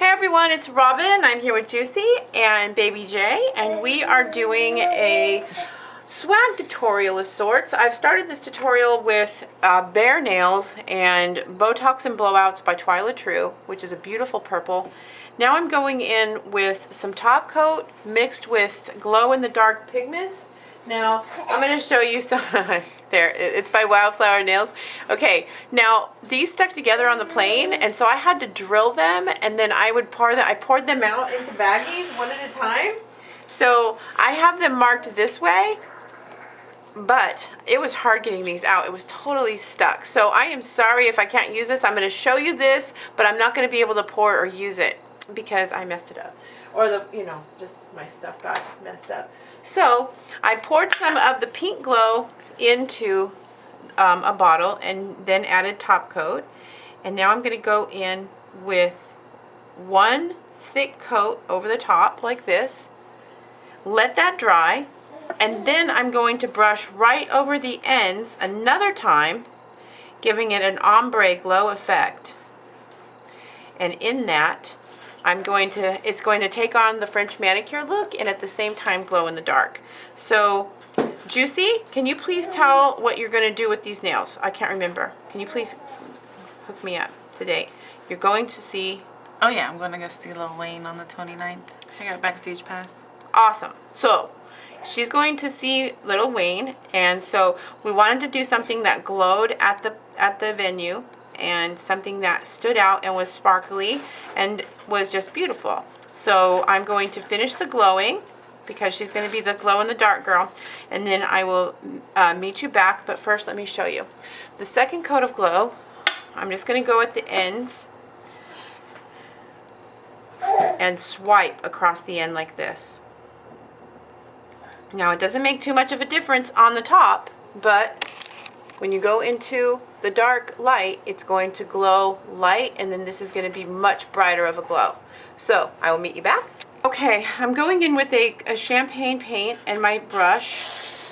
Hey everyone, it's Robin. I'm here with Juicy and Baby J, and we are doing a swag tutorial of sorts. I've started this tutorial with Bare Nails and Botox and Blowouts by Twyla True, which is a beautiful purple. Now I'm going in with some top coat mixed with glow-in-the-dark pigments. Now, I'm going to show you some, there, it's by Wildflower Nails. Okay, now, these stuck together on the plane, and so I had to drill them, and then I poured them out into baggies one at a time. So, I have them marked this way, but it was hard getting these out. It was totally stuck. So, I am sorry if I can't use this. I'm going to show you this, but I'm not going to be able to pour or use it because I messed it up. Or just my stuff got messed up. So I poured some of the pink glow into a bottle and then added top coat. And now I'm going to go in with one thick coat over the top like this. Let that dry. And then I'm going to brush right over the ends another time, giving it an ombre glow effect. And in that, it's going to take on the French manicure look and at the same time glow in the dark. So, Juicy, can you please tell what you're going to do with these nails? I can't remember. Can you please hook me up today? You're going to see... Oh yeah, I'm going to go see Lil Wayne on the 29th. I got a backstage pass. Awesome. So, she's going to see Lil Wayne, and so we wanted to do something that glowed at the venue, and something that stood out and was sparkly and was just beautiful. So I'm going to finish the glowing because she's going to be the glow in the dark girl, and then I will meet you back. But first, let me show you the second coat of glow. I'm just going to go at the ends and swipe across the end like this. Now it doesn't make too much of a difference on the top, but when you go into the dark light, it's going to glow light, and then this is going to be much brighter of a glow. So I will meet you back. Okay, I'm going in with a champagne paint and my brush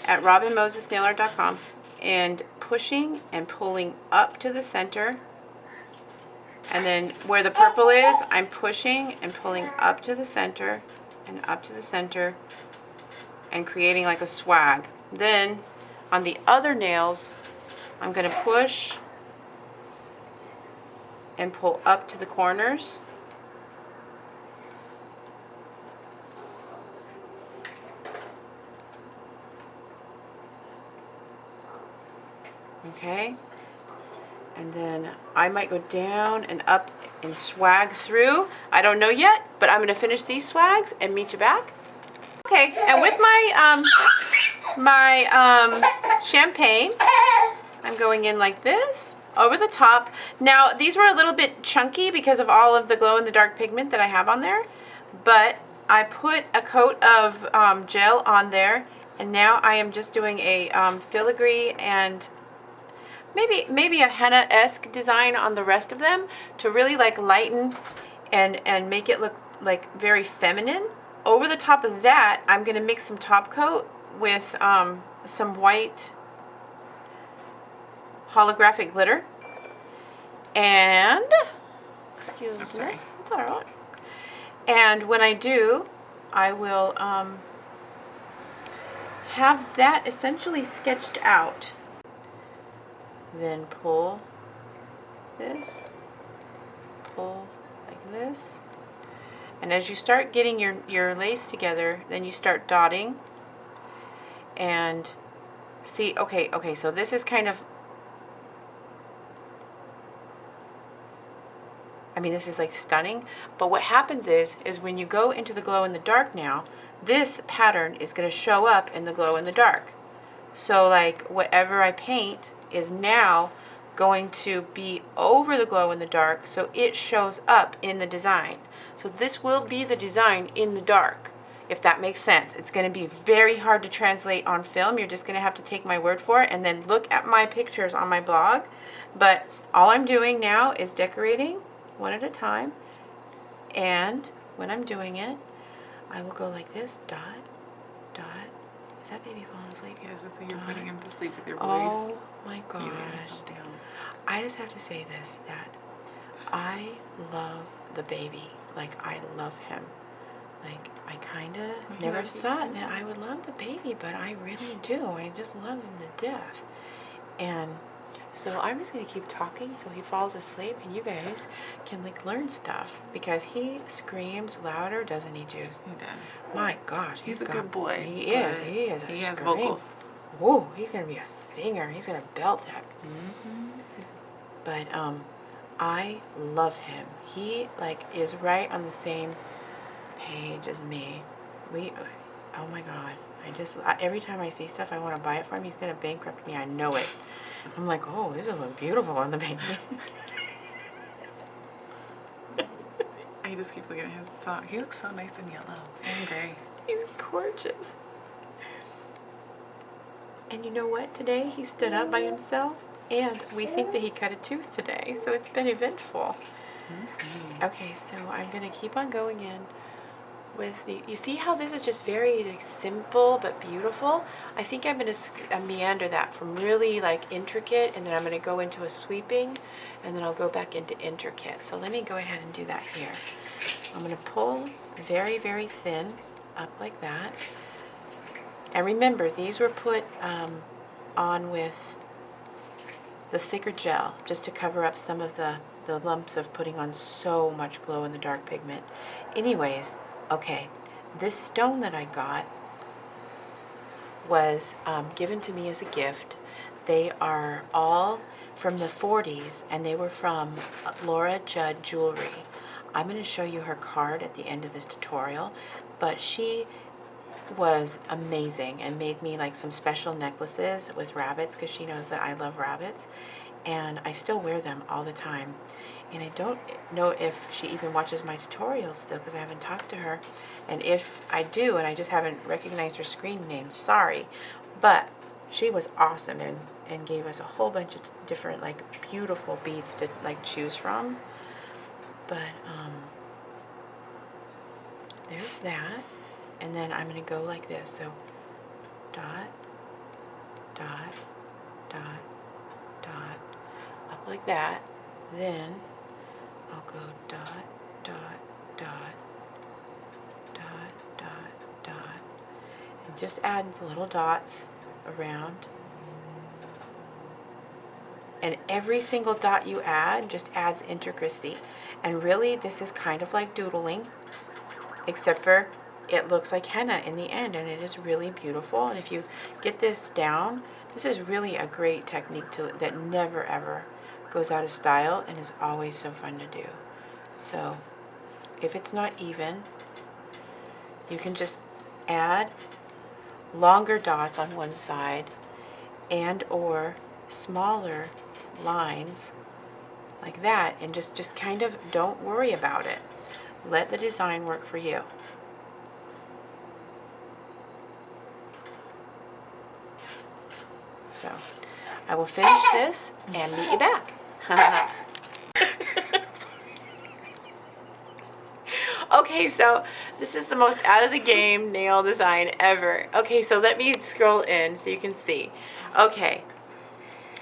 at robinmosesnailart.com and pushing and pulling up to the center. And then where the purple is, I'm pushing and pulling up to the center and up to the center and creating like a swag. Then on the other nails, I'm going to push and pull up to the corners. Okay. And then I might go down and up and swag through. I don't know yet, but I'm going to finish these swags and meet you back. Okay, and with my champagne, I'm going in like this, over the top. Now, these were a little bit chunky because of all of the glow-in-the-dark pigment that I have on there, but I put a coat of gel on there, and now I am just doing a filigree and maybe a henna-esque design on the rest of them to really like lighten and make it look like very feminine. Over the top of that, I'm going to mix some top coat with some white holographic glitter, and excuse me, it's all right. And when I do, I will have that essentially sketched out. Then pull this, pull like this, and as you start getting your lace together, then you start dotting and see. Okay, so this is kind of, this is like stunning, but what happens is when you go into the glow in the dark now, this pattern is going to show up in the glow in the dark. So like whatever I paint is now going to be over the glow in the dark, so it shows up in the design. So this will be the design in the dark, if that makes sense. It's going to be very hard to translate on film. You're just going to have to take my word for it and then look at my pictures on my blog. But all I'm doing now is decorating one at a time, and when I'm doing it, I will go like this, dot, dot. Is that baby falling asleep? Yes, that's when you're putting him to sleep with your voice. Oh my gosh. I just have to say this, that I love the baby. Like, I love him. Like, I kind of never thought that I would love the baby, but I really do. I just love him to death. And so I'm just going to keep talking so he falls asleep and you guys can like learn stuff, because he screams louder, doesn't he, Juice? He does. My gosh. He's a good boy. He is. He is. He has vocals. Whoa, he's going to be a singer. He's going to belt that. But I love him. He like is right on the same page as me. Oh my God. Every time I see stuff, I want to buy it for him. He's going to bankrupt me. I know it. I'm like, oh, this will look beautiful on the baby. I just keep looking at his sock. He looks so nice in yellow and gray. He's gorgeous. And you know what? Today he stood up by himself, and we think that he cut a tooth today, so it's been eventful. Okay, so I'm going to keep on going in with you see how this is just very like, simple but beautiful? I think I'm going to meander that from really like intricate, and then I'm going to go into a sweeping, and then I'll go back into intricate. So let me go ahead and do that here. I'm going to pull very, very thin up like that. And remember, these were put on with the thicker gel just to cover up some of the lumps of putting on so much glow in the dark pigment. Anyways, okay, this stone that I got was given to me as a gift. They are all from the 40s, and they were from Laura Judd Jewelry. I'm going to show you her card at the end of this tutorial, but she was amazing and made me like some special necklaces with rabbits, because she knows that I love rabbits, and I still wear them all the time. And I don't know if she even watches my tutorials still, because I haven't talked to her. And if I do and I just haven't recognized her screen name, sorry. But she was awesome and gave us a whole bunch of different like beautiful beads to like choose from. But there's that. And then I'm going to go like this. So dot, dot, dot, dot, up like that. Then I'll go dot, dot, dot, dot, dot, dot, and just add the little dots around. And every single dot you add just adds intricacy. And really, this is kind of like doodling, except for it looks like henna in the end, and it is really beautiful. And if you get this down, this is really a great technique that never ever goes out of style and is always so fun to do. So if it's not even, you can just add longer dots on one side and or smaller lines like that, and just kind of don't worry about it. Let the design work for you. So I will finish this and meet you back. Okay, so this is the most out of the game nail design ever. Okay, so let me scroll in so you can see. Okay,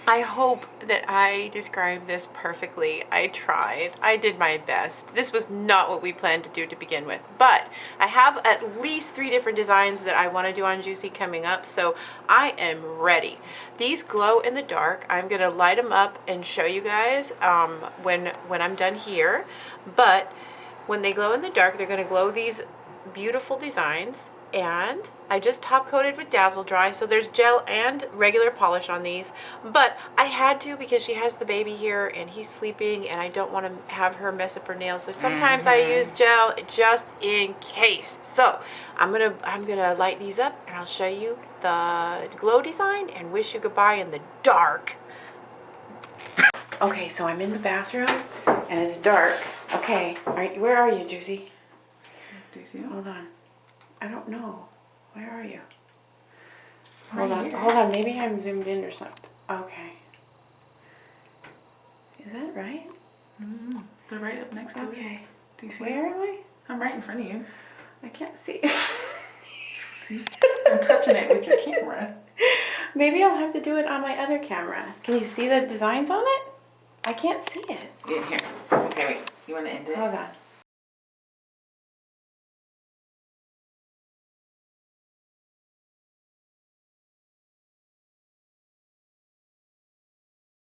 I hope that I described this perfectly. I tried. I did my best. This was not what we planned to do to begin with, but I have at least 3 different designs that I want to do on Juicy coming up, so I am ready. These glow in the dark. I'm going to light them up and show you guys when I'm done here, but when they glow in the dark, they're going to glow these beautiful designs. And I just top coated with Dazzle Dry, so there's gel and regular polish on these, but I had to because she has the baby here and he's sleeping and I don't want to have her mess up her nails, so sometimes I use gel just in case. So I'm gonna light these up and I'll show you the glow design and wish you goodbye in the dark. Okay, so I'm in the bathroom and it's dark. Okay, all right, where are you, Juicy? Do you see him? Hold on. I don't know. Where are you? Right Hold on. here. Hold on. Maybe I'm zoomed in or something. Okay. Is that right? Mm-hmm. They're right up next to it. Okay. Do you see Where it? am I? I'm right in front of you. I can't see. See? I'm touching it with your camera. Maybe I'll have to do it on my other camera. Can you see the designs on it? I can't see it. Yeah, here. Okay, wait. You want to end it? Hold on.